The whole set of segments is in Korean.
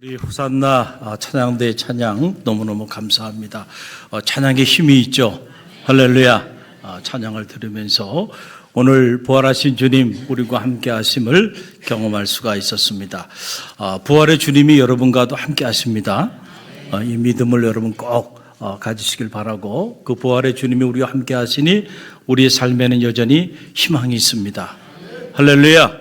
우리 호산나 찬양대 찬양 너무너무 감사합니다. 찬양에 힘이 있죠. 할렐루야. 찬양을 들으면서 오늘 부활하신 주님 우리와 함께 하심을 경험할 수가 있었습니다. 부활의 주님이 여러분과도 함께 하십니다. 이 믿음을 여러분 꼭 가지시길 바라고, 그 부활의 주님이 우리와 함께 하시니 우리의 삶에는 여전히 희망이 있습니다. 할렐루야.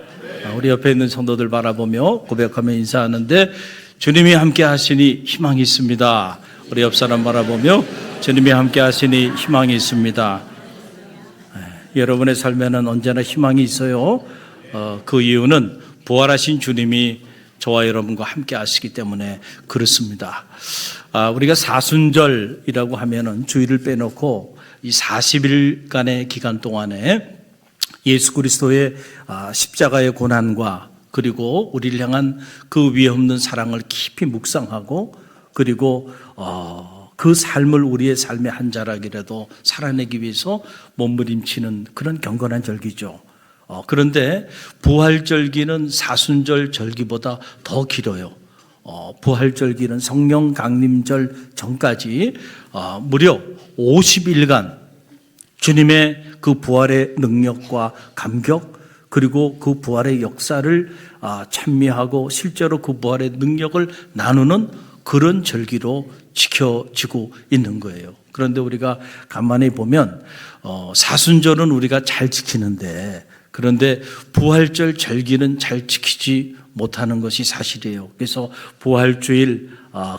우리 옆에 있는 성도들 바라보며 고백하며 인사하는데, 주님이 함께 하시니 희망이 있습니다. 우리 옆 사람 바라보며 주님이 함께 하시니 희망이 있습니다. 여러분의 삶에는 언제나 희망이 있어요. 그 이유는 부활하신 주님이 저와 여러분과 함께 하시기 때문에 그렇습니다. 우리가 사순절이라고 하면은 주일을 빼놓고 이 40일간의 기간 동안에 예수 그리스도의 십자가의 고난과 그리고 우리를 향한 그 위없는 사랑을 깊이 묵상하고, 그리고 그 삶을 우리의 삶의 한 자락이라도 살아내기 위해서 몸부림치는 그런 경건한 절기죠. 그런데 부활절기는 사순절 절기보다 더 길어요. 부활절기는 성령 강림절 전까지 무려 50일간 주님의 그 부활의 능력과 감격, 그리고 그 부활의 역사를 찬미하고 실제로 그 부활의 능력을 나누는 그런 절기로 지켜지고 있는 거예요. 그런데 우리가 가만히 보면 사순절은 우리가 잘 지키는데, 그런데 부활절 절기는 잘 지키지 못하는 것이 사실이에요. 그래서 부활주일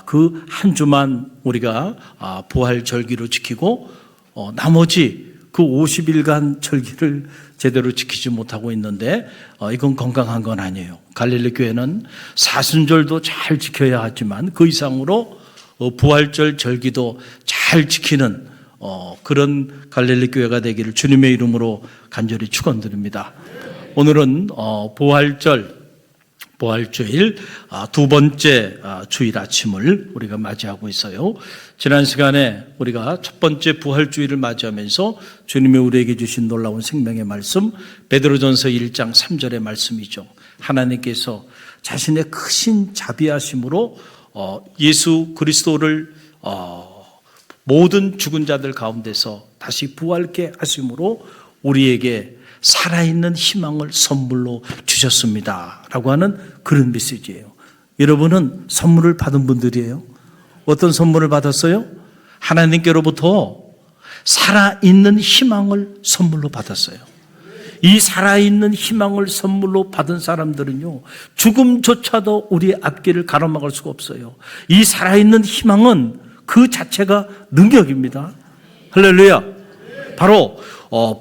그 한 주만 우리가 부활절기로 지키고 나머지 그 50일간 절기를 제대로 지키지 못하고 있는데, 이건 건강한 건 아니에요. 갈릴리 교회는 사순절도 잘 지켜야 하지만 그 이상으로 부활절 절기도 잘 지키는 그런 갈릴리 교회가 되기를 주님의 이름으로 간절히 축원드립니다. 오늘은 부활주일 두 번째 주일 아침을 우리가 맞이하고 있어요. 지난 시간에 우리가 첫 번째 부활주일을 맞이하면서 주님이 우리에게 주신 놀라운 생명의 말씀, 베드로전서 1장 3절의 말씀이죠. 하나님께서 자신의 크신 자비하심으로 예수 그리스도를 모든 죽은 자들 가운데서 다시 부활케 하심으로 우리에게 살아있는 희망을 선물로 주셨습니다 라고 하는 그런 메시지예요. 여러분은 선물을 받은 분들이에요. 어떤 선물을 받았어요? 하나님께로부터 살아있는 희망을 선물로 받았어요. 이 살아있는 희망을 선물로 받은 사람들은요, 죽음조차도 우리의 앞길을 가로막을 수가 없어요. 이 살아있는 희망은 그 자체가 능력입니다. 할렐루야. 바로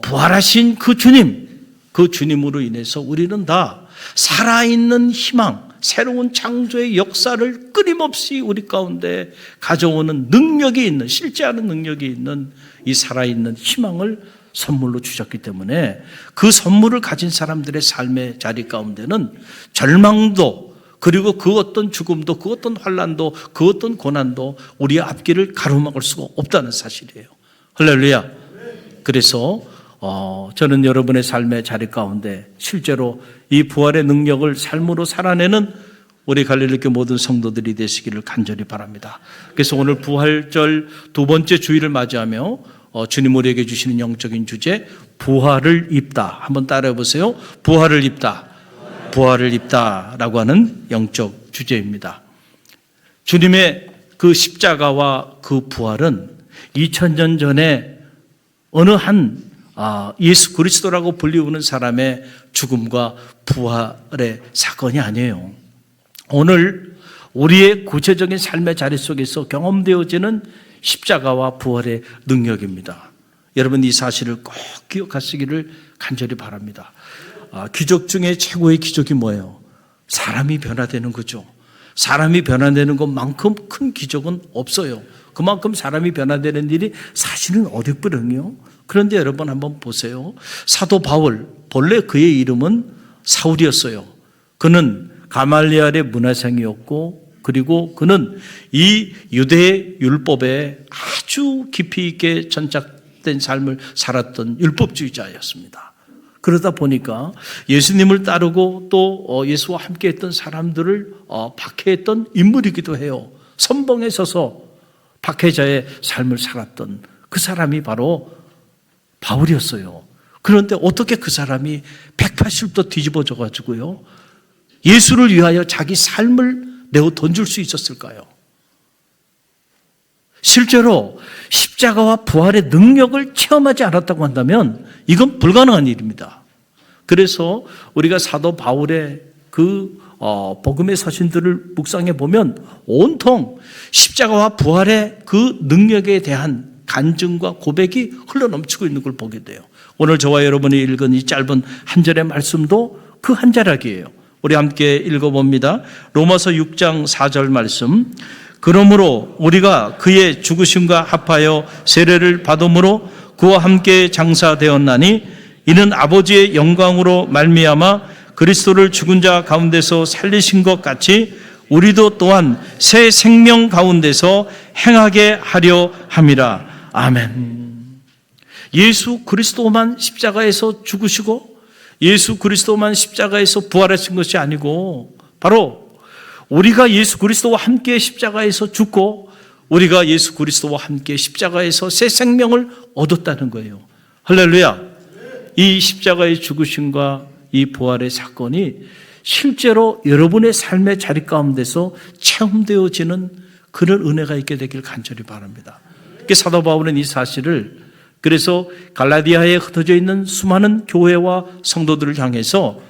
부활하신 그 주님, 그 주님으로 인해서 우리는 다 살아있는 희망, 새로운 창조의 역사를 끊임없이 우리 가운데 가져오는 능력이 있는, 실제하는 능력이 있는 이 살아있는 희망을 선물로 주셨기 때문에 그 선물을 가진 사람들의 삶의 자리 가운데는 절망도, 그리고 그 어떤 죽음도, 그 어떤 환난도, 그 어떤 고난도 우리의 앞길을 가로막을 수가 없다는 사실이에요. 할렐루야. 그래서 저는 여러분의 삶의 자리 가운데 실제로 이 부활의 능력을 삶으로 살아내는 우리 갈릴리교회 모든 성도들이 되시기를 간절히 바랍니다. 그래서 오늘 부활절 두 번째 주일을 맞이하며 주님 우리에게 주시는 영적인 주제, 부활을 입다. 한번 따라해 보세요. 부활을 입다. 부활을 입다라고 하는 영적 주제입니다. 주님의 그 십자가와 그 부활은 2000년 전에 어느 한 예수 그리스도라고 불리우는 사람의 죽음과 부활의 사건이 아니에요. 오늘 우리의 구체적인 삶의 자리 속에서 경험되어지는 십자가와 부활의 능력입니다. 여러분 이 사실을 꼭 기억하시기를 간절히 바랍니다. 기적 중에 최고의 기적이 뭐예요? 사람이 변화되는 거죠. 사람이 변화되는 것만큼 큰 기적은 없어요. 그만큼 사람이 변화되는 일이 사실은 어렵거든요. 그런데 여러분 한번 보세요. 사도 바울, 본래 그의 이름은 사울이었어요. 그는 가말리엘의 문화생이었고, 그리고 그는 이 유대 율법에 아주 깊이 있게 전착된 삶을 살았던 율법주의자였습니다. 그러다 보니까 예수님을 따르고 또 예수와 함께 했던 사람들을 박해했던 인물이기도 해요. 선봉에 서서 박해자의 삶을 살았던 그 사람이 바로 바울이었어요. 그런데 어떻게 그 사람이 180도 뒤집어져 가지고요, 예수를 위하여 자기 삶을 내어 던질 수 있었을까요? 실제로 십자가와 부활의 능력을 체험하지 않았다고 한다면 이건 불가능한 일입니다. 그래서 우리가 사도 바울의 그 복음의 서신들을 묵상해 보면 온통 십자가와 부활의 그 능력에 대한 간증과 고백이 흘러넘치고 있는 걸 보게 돼요. 오늘 저와 여러분이 읽은 이 짧은 한 절의 말씀도 그 한 자락이에요. 우리 함께 읽어봅니다. 로마서 6장 4절 말씀. 그러므로 우리가 그의 죽으심과 합하여 세례를 받음으로 그와 함께 장사되었나니 이는 아버지의 영광으로 말미암아 그리스도를 죽은 자 가운데서 살리신 것 같이 우리도 또한 새 생명 가운데서 행하게 하려 함이라. 아멘. 예수 그리스도만 십자가에서 죽으시고 예수 그리스도만 십자가에서 부활하신 것이 아니고 바로 우리가 예수 그리스도와 함께 십자가에서 죽고 우리가 예수 그리스도와 함께 십자가에서 새 생명을 얻었다는 거예요. 할렐루야. 이 십자가의 죽으심과 이 부활의 사건이 실제로 여러분의 삶의 자리 가운데서 체험되어지는 그런 은혜가 있게 되길 간절히 바랍니다. 사도 바울은 이 사실을 그래서 갈라디아에 흩어져 있는 수많은 교회와 성도들을 향해서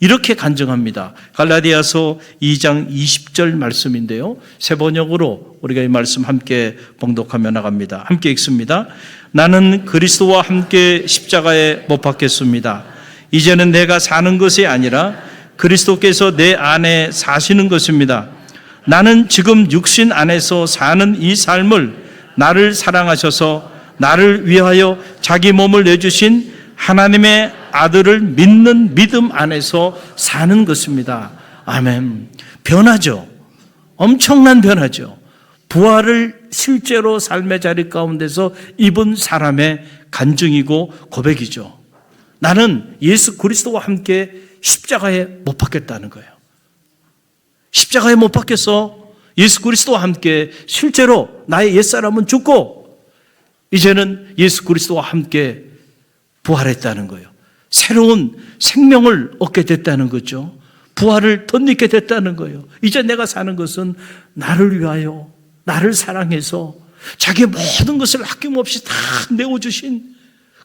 이렇게 간증합니다. 갈라디아서 2장 20절 말씀인데요, 새 번역으로 우리가 이 말씀 함께 봉독하며 나갑니다. 함께 읽습니다. 나는 그리스도와 함께 십자가에 못 박혔습니다. 이제는 내가 사는 것이 아니라 그리스도께서 내 안에 사시는 것입니다. 나는 지금 육신 안에서 사는 이 삶을 나를 사랑하셔서 나를 위하여 자기 몸을 내주신 하나님의 아들을 믿는 믿음 안에서 사는 것입니다. 아멘. 변화죠. 엄청난 변화죠. 부활을 실제로 삶의 자리 가운데서 입은 사람의 간증이고 고백이죠. 나는 예수 그리스도와 함께 십자가에 못 박혔다는 거예요. 십자가에 못 박혀서 예수 그리스도와 함께 실제로 나의 옛사람은 죽고 이제는 예수 그리스도와 함께 부활했다는 거예요. 새로운 생명을 얻게 됐다는 거죠. 부활을 덧입게 됐다는 거예요. 이제 내가 사는 것은 나를 위하여 나를 사랑해서 자기의 모든 것을 아낌없이 다 내어주신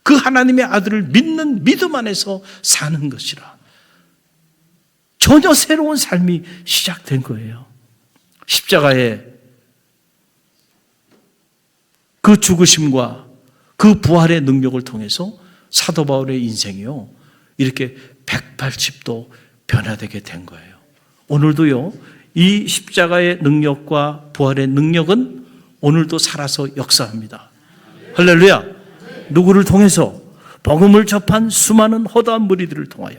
그 하나님의 아들을 믿는 믿음 안에서 사는 것이라. 전혀 새로운 삶이 시작된 거예요. 십자가의 그 죽으심과 그 부활의 능력을 통해서 사도 바울의 인생이요, 이렇게 180도 변화되게 된 거예요. 오늘도요, 이 십자가의 능력과 부활의 능력은 오늘도 살아서 역사합니다. 할렐루야. 누구를 통해서? 복음을 접한 수많은 허다한 무리들을 통하여.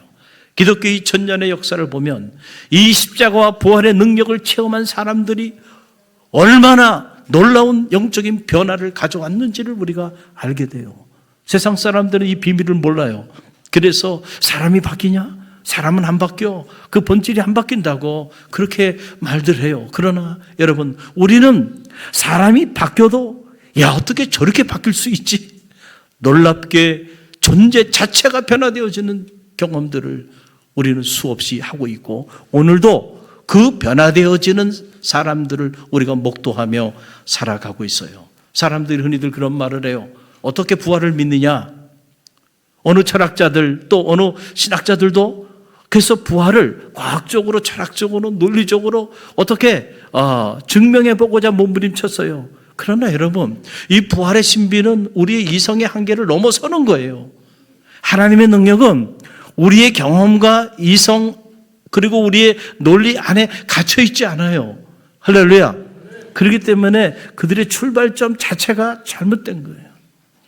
기독교 2000년의 역사를 보면 이 십자가와 부활의 능력을 체험한 사람들이 얼마나 놀라운 영적인 변화를 가져왔는지를 우리가 알게 돼요. 세상 사람들은 이 비밀을 몰라요. 그래서 사람이 바뀌냐? 사람은 안 바뀌어. 그 본질이 안 바뀐다고 그렇게 말들 해요. 그러나 여러분, 우리는 사람이 바뀌어도 야, 어떻게 저렇게 바뀔 수 있지? 놀랍게 존재 자체가 변화되어지는 경험들을 우리는 수없이 하고 있고, 오늘도 그 변화되어지는 사람들을 우리가 목도하며 살아가고 있어요. 사람들이 흔히들 그런 말을 해요. 어떻게 부활을 믿느냐? 어느 철학자들 또 어느 신학자들도 그래서 부활을 과학적으로, 철학적으로, 논리적으로 어떻게 증명해보고자 몸부림쳤어요. 그러나 여러분, 이 부활의 신비는 우리의 이성의 한계를 넘어서는 거예요. 하나님의 능력은 우리의 경험과 이성 그리고 우리의 논리 안에 갇혀있지 않아요. 할렐루야. 그렇기 때문에 그들의 출발점 자체가 잘못된 거예요.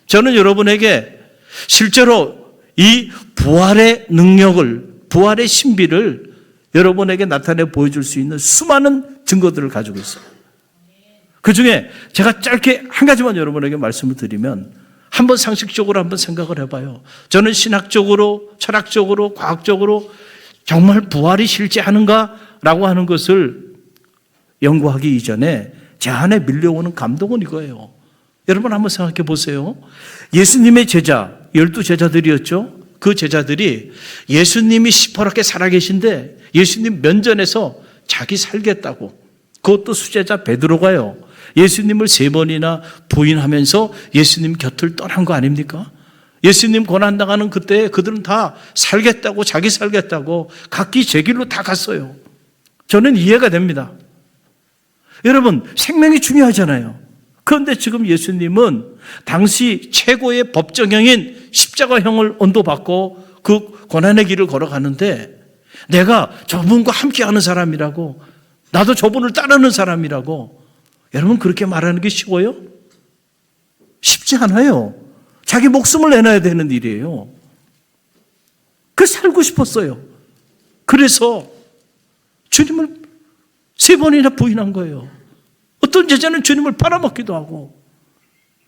저는 여러분에게 실제로 이 부활의 능력을, 부활의 신비를 여러분에게 나타내 보여줄 수 있는 수많은 증거들을 가지고 있어요. 그 중에 제가 짧게 한 가지만 여러분에게 말씀을 드리면, 한번 상식적으로 한번 생각을 해봐요. 저는 신학적으로, 철학적으로, 과학적으로 정말 부활이 실제하는가라고 하는 것을 연구하기 이전에 제 안에 밀려오는 감동은 이거예요. 여러분 한번 생각해 보세요. 예수님의 제자, 12제자들이었죠. 그 제자들이 예수님이 시퍼렇게 살아계신데 예수님 면전에서 자기 살겠다고, 그것도 수제자 베드로가요, 예수님을 3번이나 부인하면서 예수님 곁을 떠난 거 아닙니까? 예수님 고난당하는 그때 그들은 다 살겠다고, 자기 살겠다고 각기 제 길로 다 갔어요. 저는 이해가 됩니다. 여러분, 생명이 중요하잖아요. 그런데 지금 예수님은 당시 최고의 법정형인 십자가형을 언도받고 그 고난의 길을 걸어가는데, 내가 저분과 함께하는 사람이라고, 나도 저분을 따르는 사람이라고, 여러분 그렇게 말하는 게 쉬워요? 쉽지 않아요. 자기 목숨을 내놔야 되는 일이에요. 그 살고 싶었어요. 그래서 주님을 3번이나 부인한 거예요. 어떤 제자는 주님을 팔아먹기도 하고,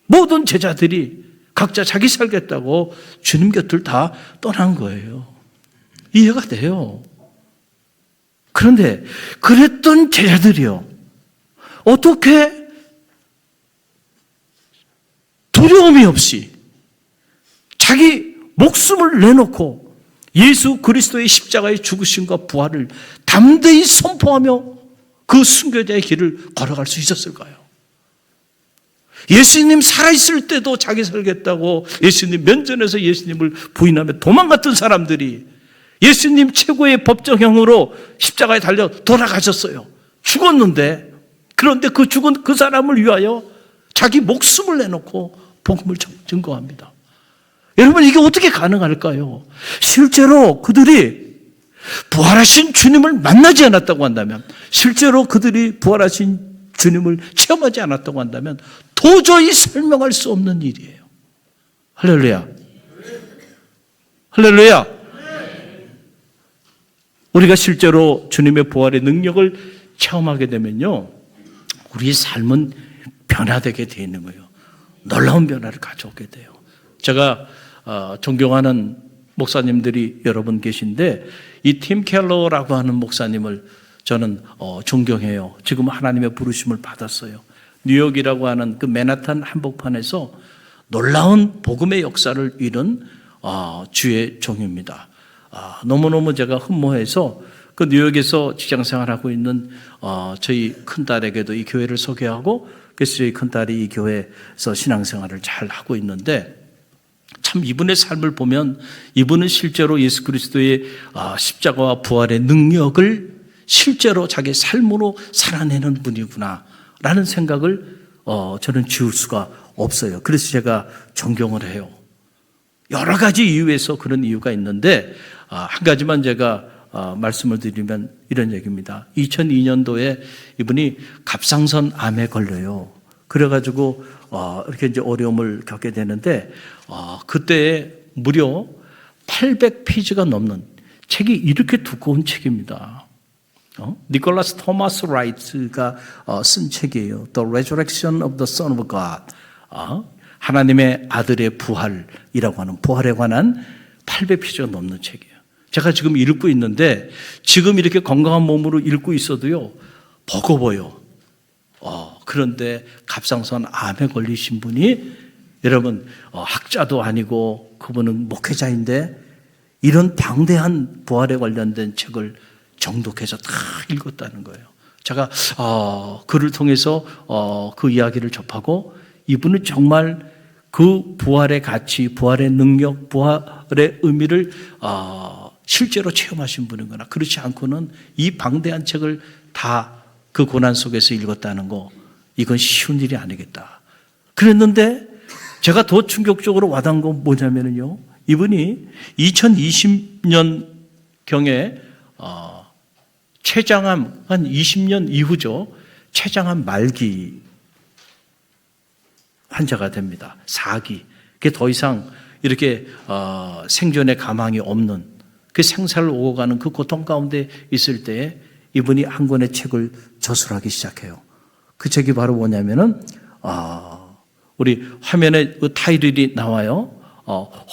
모든 제자들이 각자 자기 살겠다고 주님 곁을 다 떠난 거예요. 이해가 돼요. 그런데 그랬던 제자들이요, 어떻게 두려움이 없이 자기 목숨을 내놓고 예수 그리스도의 십자가의 죽으심과 부활을 담대히 선포하며 그 순교자의 길을 걸어갈 수 있었을까요? 예수님 살아있을 때도 자기 살겠다고 예수님 면전에서 예수님을 부인하며 도망갔던 사람들이 예수님 최고의 법정형으로 십자가에 달려 돌아가셨어요. 죽었는데, 그런데 그 죽은 그 사람을 위하여 자기 목숨을 내놓고 복음을 증거합니다. 여러분, 이게 어떻게 가능할까요? 실제로 그들이 부활하신 주님을 만나지 않았다고 한다면, 실제로 그들이 부활하신 주님을 체험하지 않았다고 한다면 도저히 설명할 수 없는 일이에요. 할렐루야. 할렐루야. 우리가 실제로 주님의 부활의 능력을 체험하게 되면요, 우리의 삶은 변화되게 되어 있는 거예요. 놀라운 변화를 가져오게 돼요. 제가 존경하는 목사님들이 여러 분 계신데, 이 팀 켈러라고 하는 목사님을 저는 존경해요. 지금 하나님의 부르심을 받았어요. 뉴욕이라고 하는 그 맨하탄 한복판에서 놀라운 복음의 역사를 이룬 주의 종입니다. 너무너무 제가 흠모해서 그 뉴욕에서 직장생활하고 있는 저희 큰딸에게도 이 교회를 소개하고, 그래서 저희 큰딸이 이 교회에서 신앙생활을 잘 하고 있는데, 참 이분의 삶을 보면 이분은 실제로 예수 그리스도의 십자가와 부활의 능력을 실제로 자기 삶으로 살아내는 분이구나 라는 생각을 저는 지울 수가 없어요. 그래서 제가 존경을 해요. 여러 가지 이유에서 그런 이유가 있는데, 한 가지만 제가 말씀을 드리면 이런 얘기입니다. 2002년도에 이분이 갑상선 암에 걸려요. 그래가지고 이렇게 이제 어려움을 겪게 되는데, 그때 무려 800페이지가 넘는 책이, 이렇게 두꺼운 책입니다. 니콜라스 토마스 라이트가 쓴 책이에요. The Resurrection of the Son of God. 하나님의 아들의 부활이라고 하는, 부활에 관한 800페이지가 넘는 책이에요. 제가 지금 읽고 있는데, 지금 이렇게 건강한 몸으로 읽고 있어도요, 버거워요. 그런데 갑상선 암에 걸리신 분이, 여러분 학자도 아니고 그분은 목회자인데 이런 방대한 부활에 관련된 책을 정독해서 다 읽었다는 거예요. 제가 그를 통해서 그 이야기를 접하고, 이분은 정말 그 부활의 가치, 부활의 능력, 부활의 의미를 실제로 체험하신 분이구나. 그렇지 않고는 이 방대한 책을 다 그 고난 속에서 읽었다는 거, 이건 쉬운 일이 아니겠다. 그랬는데 제가 더 충격적으로 와닿은 건 뭐냐면요, 이분이 2020년경에 췌장암, 한 20년 이후죠, 췌장암 말기 환자가 됩니다. 4기. 그게 더 이상 이렇게 생존의 가망이 없는, 그 생사를 오고 가는 그 고통 가운데 있을 때에 이분이 한 권의 책을 저술하기 시작해요. 그 책이 바로 뭐냐면은 우리 화면에 그 타이틀이 나와요.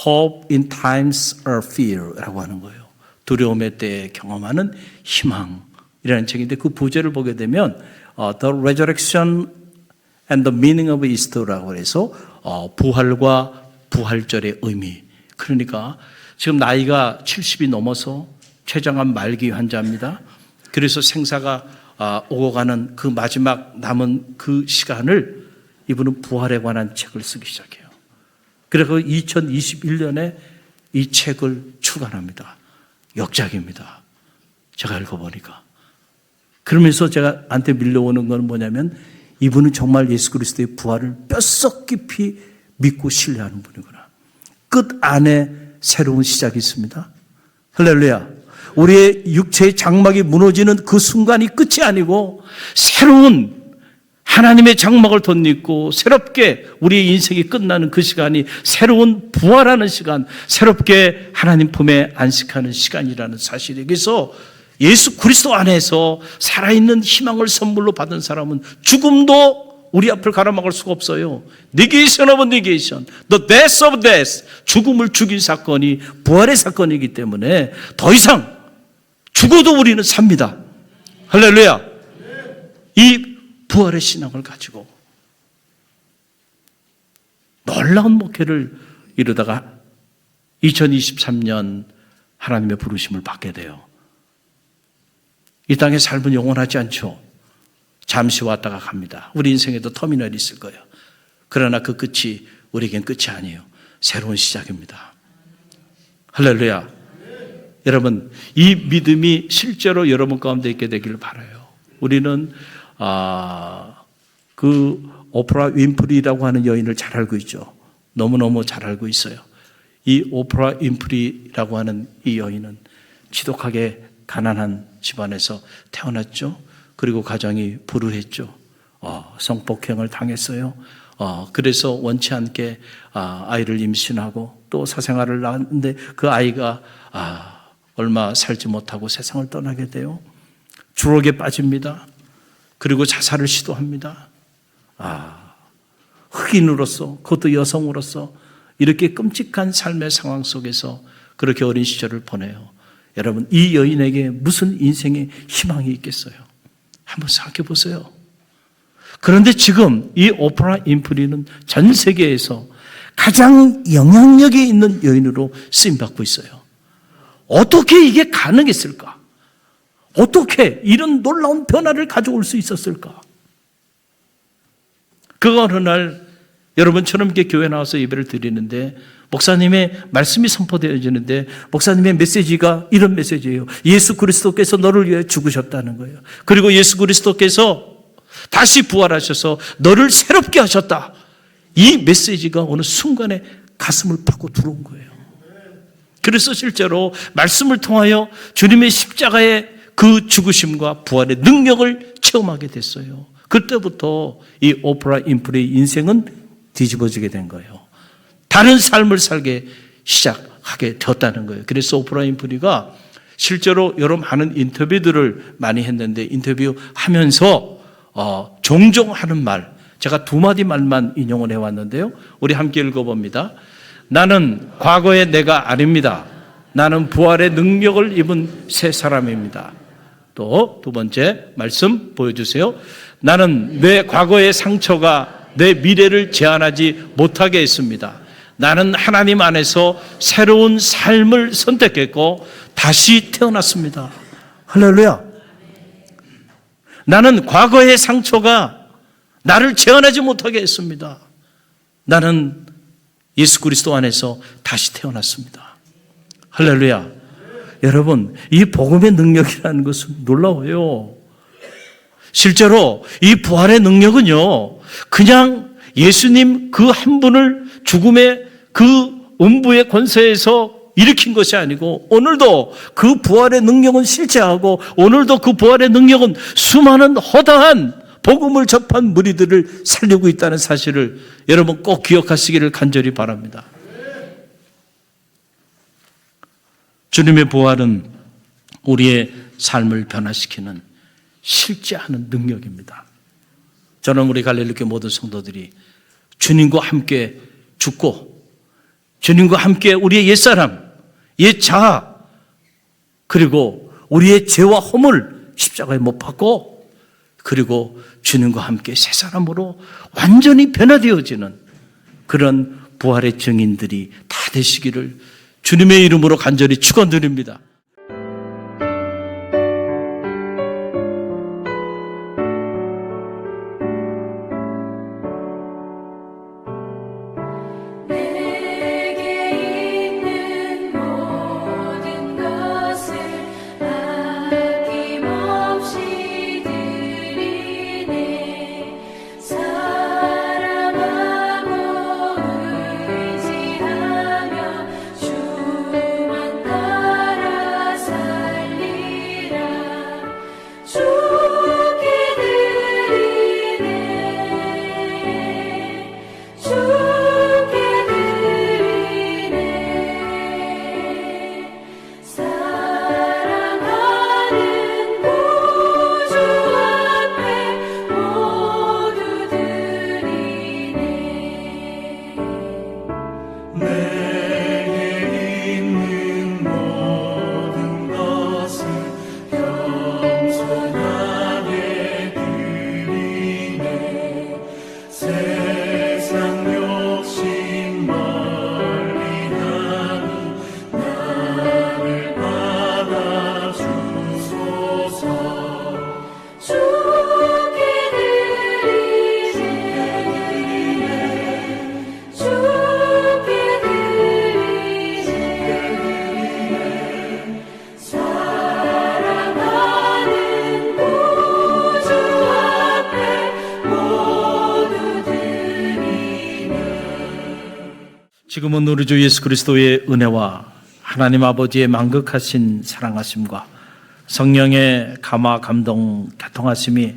Hope in times of fear라고 하는 거예요. 두려움의 때에 경험하는 희망이라는 책인데 그 부제를 보게 되면 The Resurrection and the Meaning of Easter라고 해서 부활과 부활절의 의미. 그러니까 지금 나이가 70이 넘어서 췌장암 말기 환자입니다. 그래서 생사가 오고 가는 그 마지막 남은 그 시간을 이분은 부활에 관한 책을 쓰기 시작해요. 그래서 2021년에 이 책을 출간합니다. 역작입니다. 제가 읽어보니까. 그러면서 제가 한테 밀려오는 건 뭐냐면 이분은 정말 예수 그리스도의 부활을 뼛속 깊이 믿고 신뢰하는 분이구나. 끝 안에 새로운 시작이 있습니다. 할렐루야. 우리의 육체의 장막이 무너지는 그 순간이 끝이 아니고 새로운 하나님의 장막을 덧입고 새롭게 우리의 인생이 끝나는 그 시간이 새로운 부활하는 시간, 새롭게 하나님 품에 안식하는 시간이라는 사실에게서 예수 그리스도 안에서 살아있는 희망을 선물로 받은 사람은 죽음도 우리 앞을 가로막을 수가 없어요. Negation of negation, the death of death, 죽음을 죽인 사건이 부활의 사건이기 때문에 더 이상 죽어도 우리는 삽니다. 할렐루야. 이 부활의 신앙을 가지고 놀라운 목회를 이루다가 2023년 하나님의 부르심을 받게 돼요. 이 땅의 삶은 영원하지 않죠. 잠시 왔다가 갑니다. 우리 인생에도 터미널이 있을 거예요. 그러나 그 끝이 우리에겐 끝이 아니에요. 새로운 시작입니다. 할렐루야. 여러분, 이 믿음이 실제로 여러분 가운데 있게 되기를 바라요. 우리는 그 오프라 윈프리라고 하는 여인을 잘 알고 있죠. 너무너무 잘 알고 있어요. 이 오프라 윈프리라고 하는 이 여인은 지독하게 가난한 집안에서 태어났죠. 그리고 가정이 불우했죠. 성폭행을 당했어요. 그래서 원치 않게 아이를 임신하고 또 사생활을 낳았는데 그 아이가 얼마 살지 못하고 세상을 떠나게 돼요. 주옥에 빠집니다. 그리고 자살을 시도합니다. 흑인으로서, 그것도 여성으로서 이렇게 끔찍한 삶의 상황 속에서 그렇게 어린 시절을 보내요. 여러분, 이 여인에게 무슨 인생의 희망이 있겠어요? 한번 생각해 보세요. 그런데 지금 이 오프라 윈프리는 전 세계에서 가장 영향력이 있는 여인으로 쓰임받고 있어요. 어떻게 이게 가능했을까? 어떻게 이런 놀라운 변화를 가져올 수 있었을까? 그 어느 날 여러분처럼 이렇게 교회 나와서 예배를 드리는데 목사님의 말씀이 선포되어지는데 목사님의 메시지가 이런 메시지예요. 예수 그리스도께서 너를 위해 죽으셨다는 거예요. 그리고 예수 그리스도께서 다시 부활하셔서 너를 새롭게 하셨다. 이 메시지가 어느 순간에 가슴을 파고 들어온 거예요. 그래서 실제로 말씀을 통하여 주님의 십자가의 그 죽으심과 부활의 능력을 체험하게 됐어요. 그때부터 이 오프라 윈프리의 인생은 뒤집어지게 된 거예요. 다른 삶을 살게 시작하게 되었다는 거예요. 그래서 오프라 윈프리가 실제로 여러 많은 인터뷰들을 많이 했는데 인터뷰하면서 종종 하는 말, 제가 두 마디 말만 인용을 해왔는데요. 우리 함께 읽어봅니다. 나는 과거의 내가 아닙니다. 나는 부활의 능력을 입은 새 사람입니다. 또 두 번째 말씀 보여주세요. 나는 내 과거의 상처가 내 미래를 제한하지 못하게 했습니다. 나는 하나님 안에서 새로운 삶을 선택했고 다시 태어났습니다. 할렐루야. 나는 과거의 상처가 나를 제한하지 못하게 했습니다. 나는 예수 그리스도 안에서 다시 태어났습니다. 할렐루야. 여러분, 이 복음의 능력이라는 것은 놀라워요. 실제로 이 부활의 능력은요, 그냥 예수님 그 한 분을 죽음의 그 음부의 권세에서 일으킨 것이 아니고 오늘도 그 부활의 능력은 실체하고 오늘도 그 부활의 능력은 수많은 허다한 복음을 접한 무리들을 살리고 있다는 사실을 여러분 꼭 기억하시기를 간절히 바랍니다. 주님의 부활은 우리의 삶을 변화시키는 실제하는 능력입니다. 저는 우리 갈릴리교회 모든 성도들이 주님과 함께 죽고 주님과 함께 우리의 옛사람, 옛자아, 그리고 우리의 죄와 허물 십자가에 못 박고, 그리고 주님과 함께 새 사람으로 완전히 변화되어지는 그런 부활의 증인들이 다 되시기를 주님의 이름으로 간절히 축원드립니다. 지금은 우리 주 예수 그리스도의 은혜와 하나님 아버지의 만극하신 사랑하심과 성령의 감화 감동 교통하심이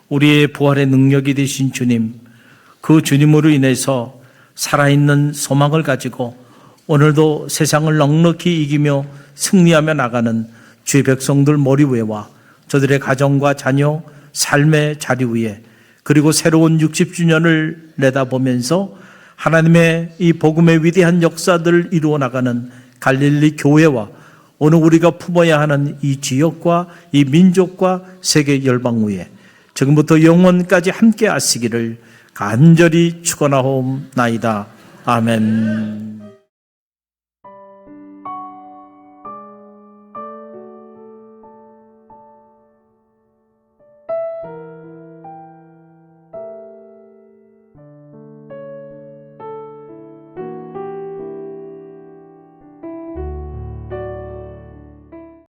우리의 부활의 능력이 되신 주님, 그 주님으로 인해서 살아있는 소망을 가지고 오늘도 세상을 넉넉히 이기며 승리하며 나가는 주의 백성들 머리 위에와 저들의 가정과 자녀, 삶의 자리 위에, 그리고 새로운 60주년을 내다보면서 하나님의 이 복음의 위대한 역사들을 이루어 나가는 갈릴리 교회와 오늘 우리가 품어야 하는 이 지역과 이 민족과 세계 열방 위에 지금부터 영원까지 함께 하시기를 간절히 축원하옵나이다. 아멘.